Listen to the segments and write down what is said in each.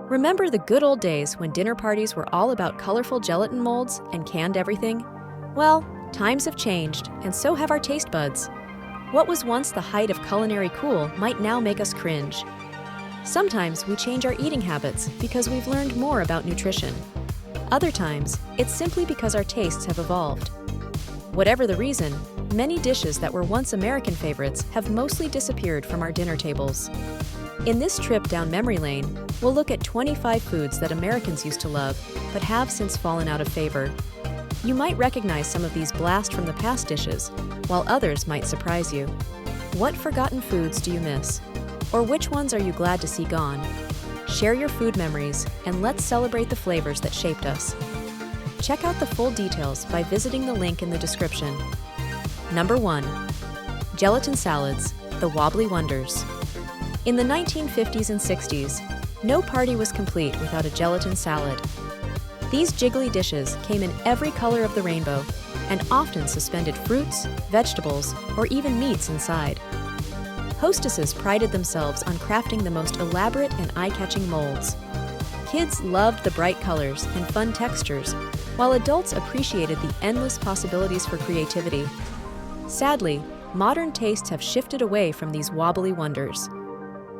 Remember the good old days when dinner parties were all about colorful gelatin molds and canned everything? Well, times have changed, and so have our taste buds. What was once the height of culinary cool might now make us cringe. Sometimes we change our eating habits because we've learned more about nutrition. Other times, it's simply because our tastes have evolved. Whatever the reason, many dishes that were once American favorites have mostly disappeared from our dinner tables. In this trip down memory lane, we'll look at 25 foods that Americans used to love, but have since fallen out of favor. You might recognize some of these blast-from-the-past dishes, while others might surprise you. What forgotten foods do you miss? Or which ones are you glad to see gone? Share your food memories, and let's celebrate the flavors that shaped us. Check out the full details by visiting the link in the description. Number 1. Gelatin salads, the wobbly wonders. In the 1950s and 60s, no party was complete without a gelatin salad. These jiggly dishes came in every color of the rainbow and often suspended fruits, vegetables, or even meats inside. Hostesses prided themselves on crafting the most elaborate and eye-catching molds. Kids loved the bright colors and fun textures, while adults appreciated the endless possibilities for creativity. Sadly, modern tastes have shifted away from these wobbly wonders.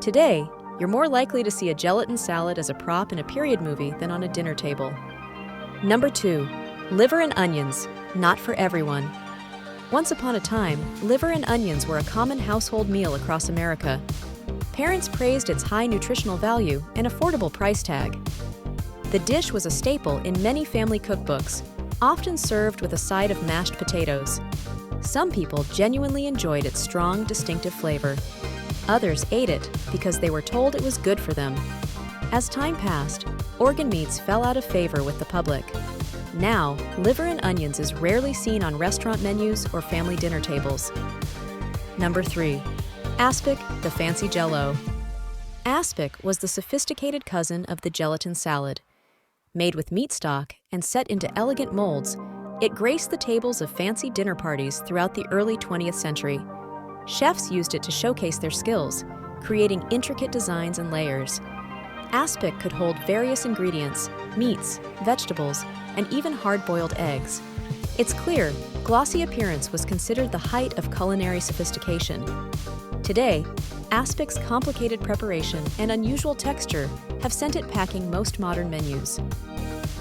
Today, you're more likely to see a gelatin salad as a prop in a period movie than on a dinner table. Number 2. Liver and onions, not for everyone. Once upon a time, liver and onions were a common household meal across America. Parents praised its high nutritional value and affordable price tag. The dish was a staple in many family cookbooks, often served with a side of mashed potatoes. Some people genuinely enjoyed its strong, distinctive flavor. Others ate it because they were told it was good for them. As time passed, organ meats fell out of favor with the public. Now, liver and onions is rarely seen on restaurant menus or family dinner tables. Number 3. Aspic, the fancy Jell-O. Aspic was the sophisticated cousin of the gelatin salad. Made with meat stock and set into elegant molds, it graced the tables of fancy dinner parties throughout the early 20th century. Chefs used it to showcase their skills, creating intricate designs and layers. Aspic could hold various ingredients, meats, vegetables, and even hard-boiled eggs. Its clear, glossy appearance was considered the height of culinary sophistication. Today, Aspic's complicated preparation and unusual texture have sent it packing most modern menus.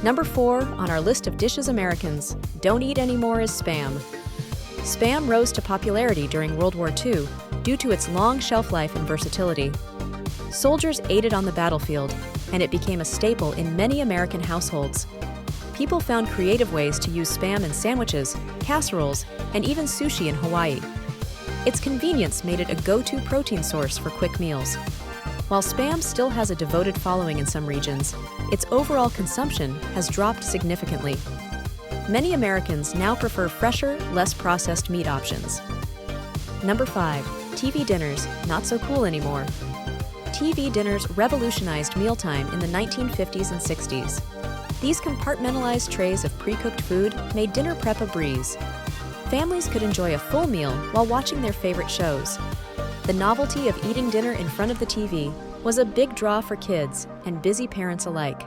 Number 4 on our list of dishes Americans don't eat anymore is Spam. Spam rose to popularity during World War II due to its long shelf life and versatility. Soldiers ate it on the battlefield, and it became a staple in many American households. People found creative ways to use Spam in sandwiches, casseroles, and even sushi in Hawaii. Its convenience made it a go-to protein source for quick meals. While Spam still has a devoted following in some regions, its overall consumption has dropped significantly. Many Americans now prefer fresher, less processed meat options. Number 5. TV dinners, not so cool anymore. TV dinners revolutionized mealtime in the 1950s and 60s. These compartmentalized trays of pre-cooked food made dinner prep a breeze. Families could enjoy a full meal while watching their favorite shows. The novelty of eating dinner in front of the TV was a big draw for kids and busy parents alike.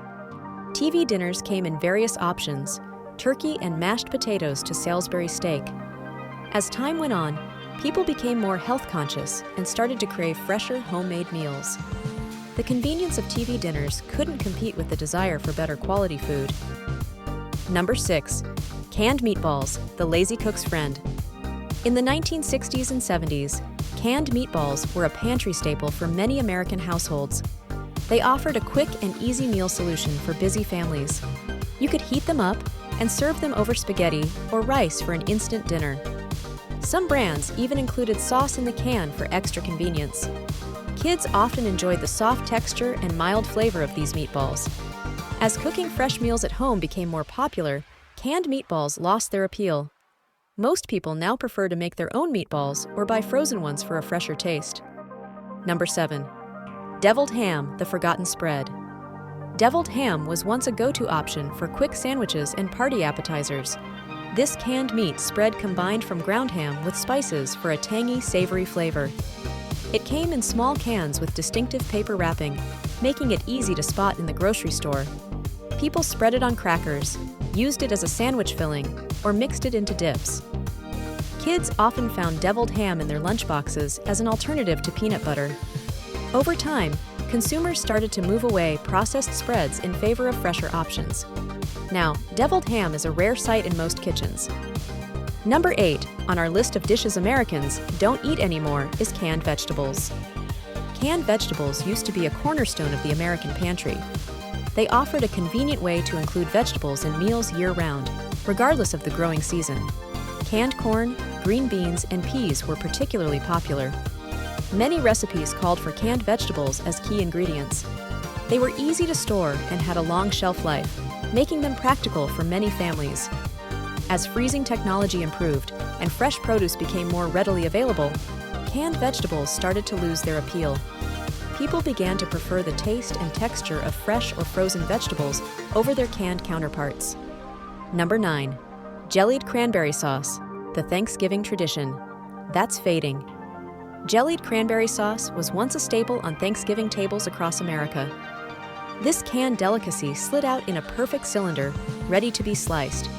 TV dinners came in various options, turkey and mashed potatoes to Salisbury steak. As time went on, people became more health-conscious and started to crave fresher, homemade meals. The convenience of TV dinners couldn't compete with the desire for better quality food. Number 6. Canned meatballs, the lazy cook's friend. In the 1960s and 70s, canned meatballs were a pantry staple for many American households. They offered a quick and easy meal solution for busy families. You could heat them up and serve them over spaghetti or rice for an instant dinner. Some brands even included sauce in the can for extra convenience. Kids often enjoyed the soft texture and mild flavor of these meatballs. As cooking fresh meals at home became more popular, canned meatballs lost their appeal. Most people now prefer to make their own meatballs or buy frozen ones for a fresher taste. Number 7. Deviled ham, the forgotten spread. Deviled ham was once a go-to option for quick sandwiches and party appetizers. This canned meat spread combined from ground ham with spices for a tangy, savory flavor. It came in small cans with distinctive paper wrapping, making it easy to spot in the grocery store. People spread it on crackers, used it as a sandwich filling, or mixed it into dips. Kids often found deviled ham in their lunchboxes as an alternative to peanut butter. Over time, consumers started to move away processed spreads in favor of fresher options. Now, deviled ham is a rare sight in most kitchens. Number 8 on our list of dishes Americans don't eat anymore is canned vegetables. Canned vegetables used to be a cornerstone of the American pantry. They offered a convenient way to include vegetables in meals year-round, regardless of the growing season. Canned corn, green beans, and peas were particularly popular. Many recipes called for canned vegetables as key ingredients. They were easy to store and had a long shelf life, making them practical for many families. As freezing technology improved and fresh produce became more readily available, canned vegetables started to lose their appeal. People began to prefer the taste and texture of fresh or frozen vegetables over their canned counterparts. Number 9. Jellied cranberry sauce, the Thanksgiving tradition. That's fading. Jellied cranberry sauce was once a staple on Thanksgiving tables across America. This canned delicacy slid out in a perfect cylinder, ready to be sliced.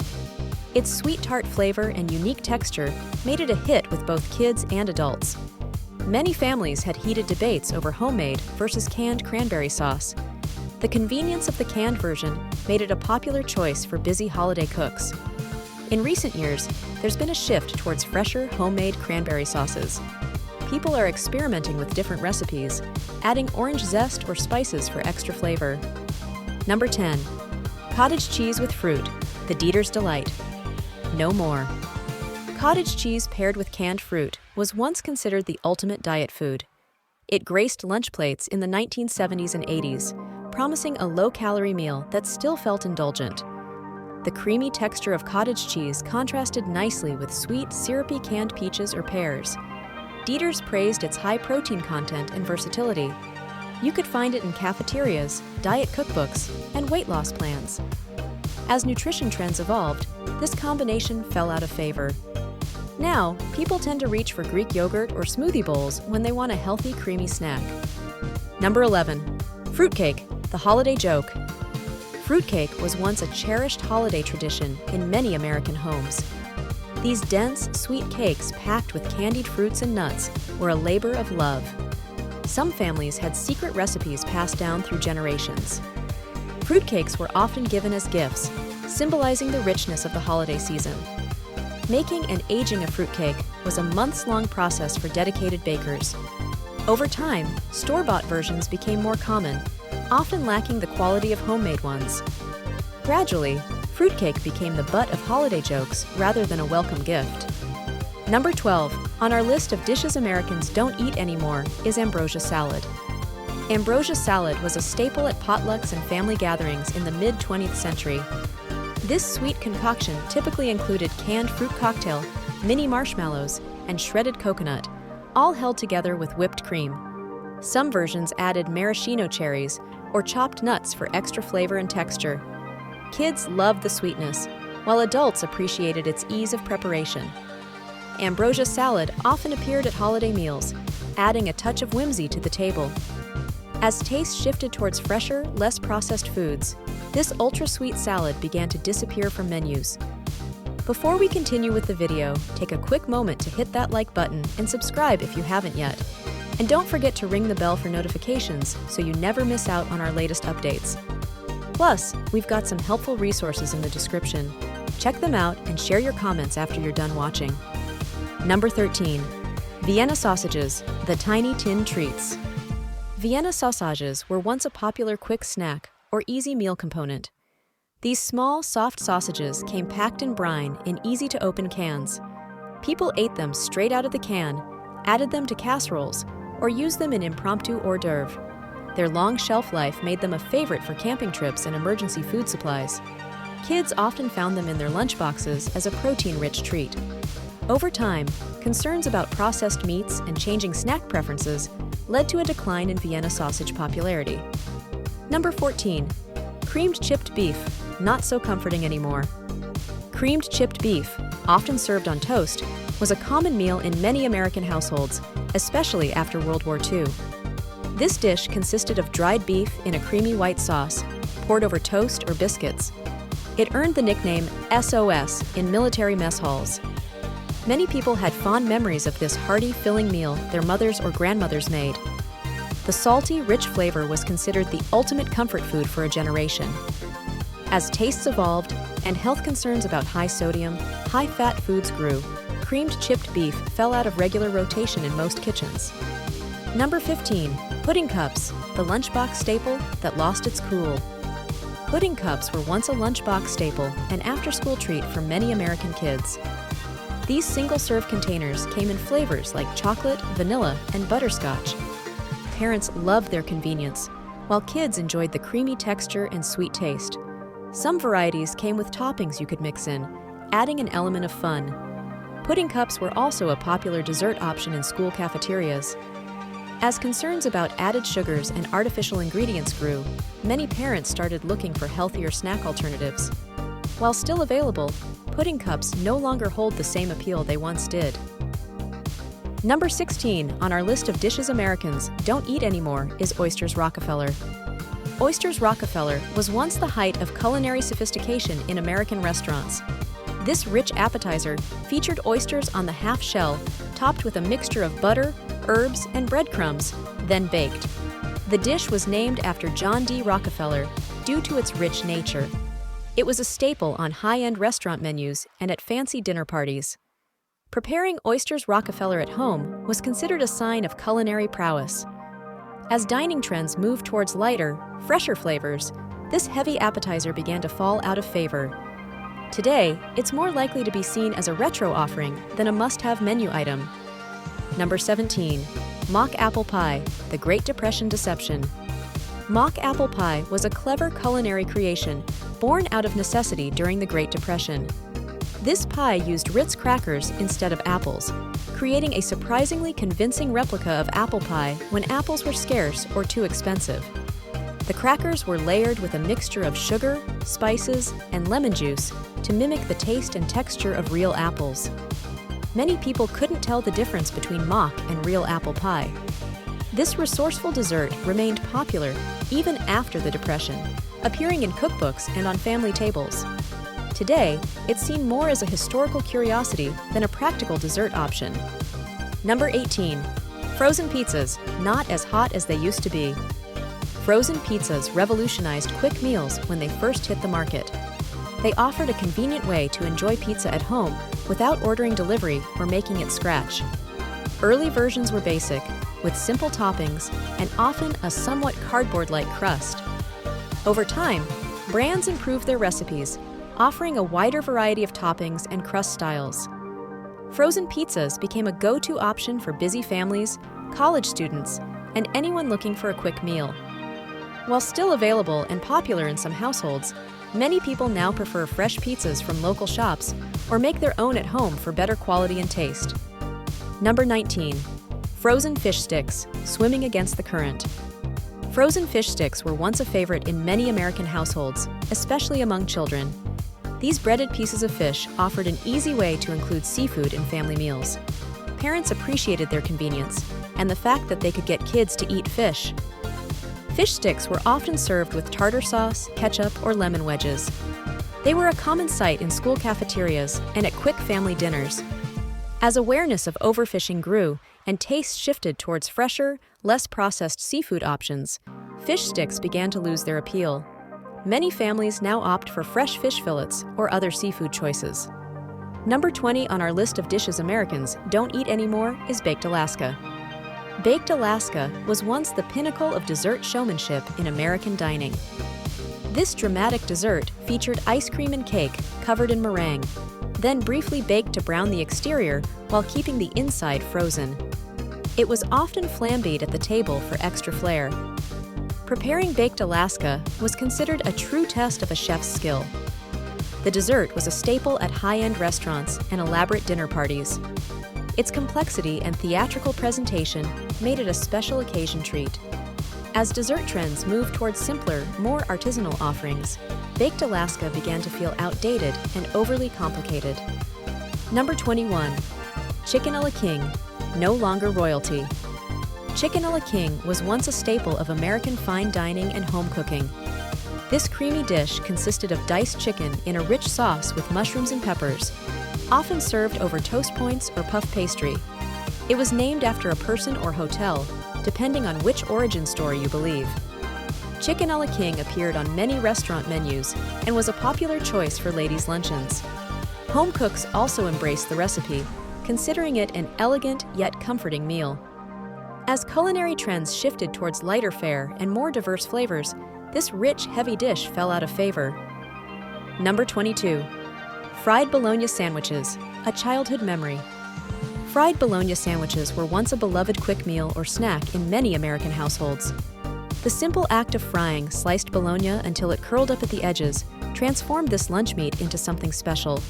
Its sweet tart flavor and unique texture made it a hit with both kids and adults. Many families had heated debates over homemade versus canned cranberry sauce. The convenience of the canned version made it a popular choice for busy holiday cooks. In recent years, there's been a shift towards fresher, homemade cranberry sauces. People are experimenting with different recipes, adding orange zest or spices for extra flavor. Number 10. Cottage cheese with fruit, the Dieter's delight. No more. Cottage cheese paired with canned fruit was once considered the ultimate diet food. It graced lunch plates in the 1970s and 80s, promising a low-calorie meal that still felt indulgent. The creamy texture of cottage cheese contrasted nicely with sweet, syrupy canned peaches or pears. Dieter's praised its high protein content and versatility. You could find it in cafeterias, diet cookbooks, and weight loss plans. As nutrition trends evolved, this combination fell out of favor. Now, people tend to reach for Greek yogurt or smoothie bowls when they want a healthy, creamy snack. Number 11. Fruitcake, the holiday joke. Fruitcake was once a cherished holiday tradition in many American homes. These dense, sweet cakes packed with candied fruits and nuts were a labor of love. Some families had secret recipes passed down through generations. Fruitcakes were often given as gifts, symbolizing the richness of the holiday season. Making and aging a fruitcake was a months-long process for dedicated bakers. Over time, store-bought versions became more common, often lacking the quality of homemade ones. Gradually, fruitcake became the butt of holiday jokes rather than a welcome gift. Number 12 on our list of dishes Americans don't eat anymore is Ambrosia salad. Ambrosia salad was a staple at potlucks and family gatherings in the mid-20th century. This sweet concoction typically included canned fruit cocktail, mini marshmallows, and shredded coconut, all held together with whipped cream. Some versions added maraschino cherries or chopped nuts for extra flavor and texture. Kids loved the sweetness, while adults appreciated its ease of preparation. Ambrosia salad often appeared at holiday meals, adding a touch of whimsy to the table. As taste shifted towards fresher, less processed foods, this ultra-sweet salad began to disappear from menus. Before we continue with the video, take a quick moment to hit that like button and subscribe if you haven't yet. And don't forget to ring the bell for notifications so you never miss out on our latest updates. Plus, we've got some helpful resources in the description. Check them out and share your comments after you're done watching. Number 13. Vienna sausages, the tiny tin treats. Vienna sausages were once a popular quick snack or easy meal component. These small, soft sausages came packed in brine in easy-to-open cans. People ate them straight out of the can, added them to casseroles, or used them in impromptu hors d'oeuvre. Their long shelf life made them a favorite for camping trips and emergency food supplies. Kids often found them in their lunchboxes as a protein-rich treat. Over time, concerns about processed meats and changing snack preferences led to a decline in Vienna sausage popularity. Number 14. Creamed chipped beef, not so comforting anymore. Creamed chipped beef, often served on toast, was a common meal in many American households, especially after World War II. This dish consisted of dried beef in a creamy white sauce, poured over toast or biscuits. It earned the nickname SOS in military mess halls. Many people had fond memories of this hearty, filling meal their mothers or grandmothers made. The salty, rich flavor was considered the ultimate comfort food for a generation. As tastes evolved and health concerns about high sodium, high-fat foods grew, creamed chipped beef fell out of regular rotation in most kitchens. Number 15. Pudding cups, the lunchbox staple that lost its cool. Pudding cups were once a lunchbox staple and after-school treat for many American kids. These single-serve containers came in flavors like chocolate, vanilla, and butterscotch. Parents loved their convenience, while kids enjoyed the creamy texture and sweet taste. Some varieties came with toppings you could mix in, adding an element of fun. Pudding cups were also a popular dessert option in school cafeterias. As concerns about added sugars and artificial ingredients grew, many parents started looking for healthier snack alternatives. While still available, pudding cups no longer hold the same appeal they once did. Number 16 on our list of dishes Americans don't eat anymore is oysters Rockefeller. Oysters Rockefeller was once the height of culinary sophistication in American restaurants. This rich appetizer featured oysters on the half shell, topped with a mixture of butter, herbs, and breadcrumbs, then baked. The dish was named after John D. Rockefeller due to its rich nature. It was a staple on high-end restaurant menus and at fancy dinner parties. Preparing oysters Rockefeller at home was considered a sign of culinary prowess. As dining trends moved towards lighter, fresher flavors, this heavy appetizer began to fall out of favor. Today, it's more likely to be seen as a retro offering than a must-have menu item. Number 17. Mock apple pie, the Great Depression deception. Mock apple pie was a clever culinary creation born out of necessity during the Great Depression. This pie used Ritz crackers instead of apples, creating a surprisingly convincing replica of apple pie when apples were scarce or too expensive. The crackers were layered with a mixture of sugar, spices, and lemon juice to mimic the taste and texture of real apples. Many people couldn't tell the difference between mock and real apple pie. This resourceful dessert remained popular even after the Depression, appearing in cookbooks and on family tables. Today, it's seen more as a historical curiosity than a practical dessert option. Number 18. Frozen pizzas, not as hot as they used to be. Frozen pizzas revolutionized quick meals when they first hit the market. They offered a convenient way to enjoy pizza at home without ordering delivery or making it scratch. Early versions were basic, with simple toppings and often a somewhat cardboard-like crust. Over time, brands improved their recipes, offering a wider variety of toppings and crust styles. Frozen pizzas became a go-to option for busy families, college students, and anyone looking for a quick meal. While still available and popular in some households, many people now prefer fresh pizzas from local shops or make their own at home for better quality and taste. Number 19. Frozen fish sticks, swimming against the current. Frozen fish sticks were once a favorite in many American households, especially among children. These breaded pieces of fish offered an easy way to include seafood in family meals. Parents appreciated their convenience and the fact that they could get kids to eat fish. Fish sticks were often served with tartar sauce, ketchup, or lemon wedges. They were a common sight in school cafeterias and at quick family dinners. As awareness of overfishing grew and tastes shifted towards fresher, less processed seafood options, fish sticks began to lose their appeal. Many families now opt for fresh fish fillets or other seafood choices. Number 20 on our list of dishes Americans don't eat anymore is Baked Alaska. Baked Alaska was once the pinnacle of dessert showmanship in American dining. This dramatic dessert featured ice cream and cake covered in meringue, then briefly baked to brown the exterior while keeping the inside frozen. It was often flambéed at the table for extra flair. Preparing Baked Alaska was considered a true test of a chef's skill. The dessert was a staple at high-end restaurants and elaborate dinner parties. Its complexity and theatrical presentation made it a special occasion treat. As dessert trends moved towards simpler, more artisanal offerings, Baked Alaska began to feel outdated and overly complicated. Number 21. Chickenella King, no longer royalty. Chickenella King was once a staple of American fine dining and home cooking. This creamy dish consisted of diced chicken in a rich sauce with mushrooms and peppers, often served over toast points or puff pastry. It was named after a person or hotel, depending on which origin story you believe. Chickenella King appeared on many restaurant menus and was a popular choice for ladies' luncheons. Home cooks also embraced the recipe, considering it an elegant yet comforting meal. As culinary trends shifted towards lighter fare and more diverse flavors, this rich, heavy dish fell out of favor. Number 22. Fried Bologna sandwiches, a childhood memory. Fried Bologna sandwiches were once a beloved quick meal or snack in many American households. The simple act of frying sliced bologna until it curled up at the edges transformed this lunch meat into something special.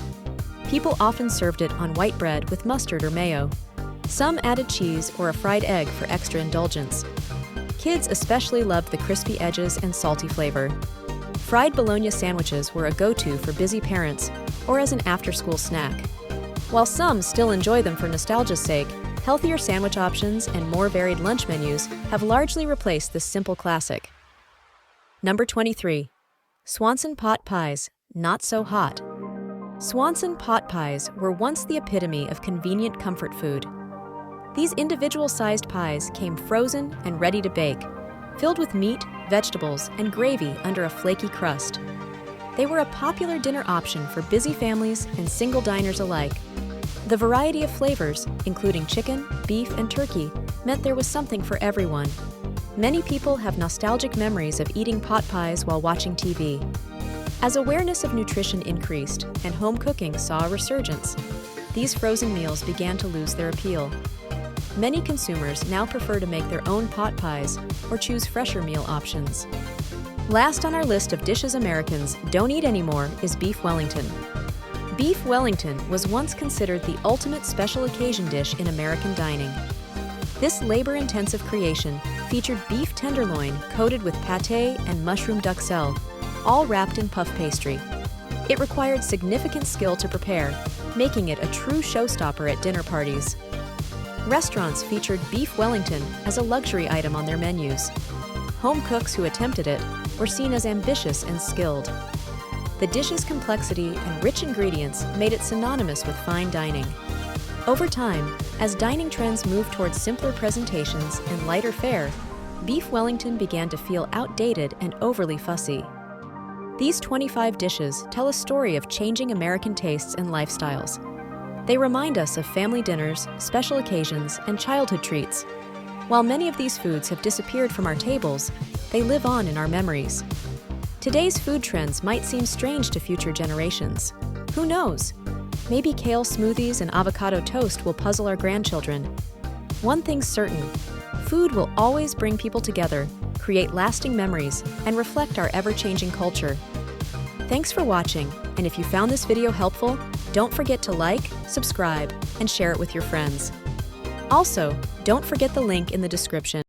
People often served it on white bread with mustard or mayo. Some added cheese or a fried egg for extra indulgence. Kids especially loved the crispy edges and salty flavor. Fried Bologna sandwiches were a go-to for busy parents or as an after-school snack. While some still enjoy them for nostalgia's sake, healthier sandwich options and more varied lunch menus have largely replaced this simple classic. Number 23. Swanson Pot pies, not so hot. Swanson Pot pies were once the epitome of convenient comfort food. These individual-sized pies came frozen and ready to bake, filled with meat, vegetables, and gravy under a flaky crust. They were a popular dinner option for busy families and single diners alike. The variety of flavors, including chicken, beef, and turkey, meant there was something for everyone. Many people have nostalgic memories of eating pot pies while watching TV. As awareness of nutrition increased and home cooking saw a resurgence, these frozen meals began to lose their appeal. Many consumers now prefer to make their own pot pies or choose fresher meal options. Last on our list of dishes Americans don't eat anymore is beef Wellington. Beef Wellington was once considered the ultimate special occasion dish in American dining. This labor-intensive creation featured beef tenderloin coated with pâté and mushroom duxelle, all wrapped in puff pastry. It required significant skill to prepare, making it a true showstopper at dinner parties. Restaurants featured beef Wellington as a luxury item on their menus. Home cooks who attempted it were seen as ambitious and skilled. The dish's complexity and rich ingredients made it synonymous with fine dining. Over time, as dining trends moved towards simpler presentations and lighter fare, beef Wellington began to feel outdated and overly fussy. These 25 dishes tell a story of changing American tastes and lifestyles. They remind us of family dinners, special occasions, and childhood treats. While many of these foods have disappeared from our tables, they live on in our memories. Today's food trends might seem strange to future generations. Who knows? Maybe kale smoothies and avocado toast will puzzle our grandchildren. One thing's certain, food will always bring people together, create lasting memories, and reflect our ever-changing culture. Thanks for watching, and if you found this video helpful, don't forget to like, subscribe, and share it with your friends. Also, don't forget the link in the description.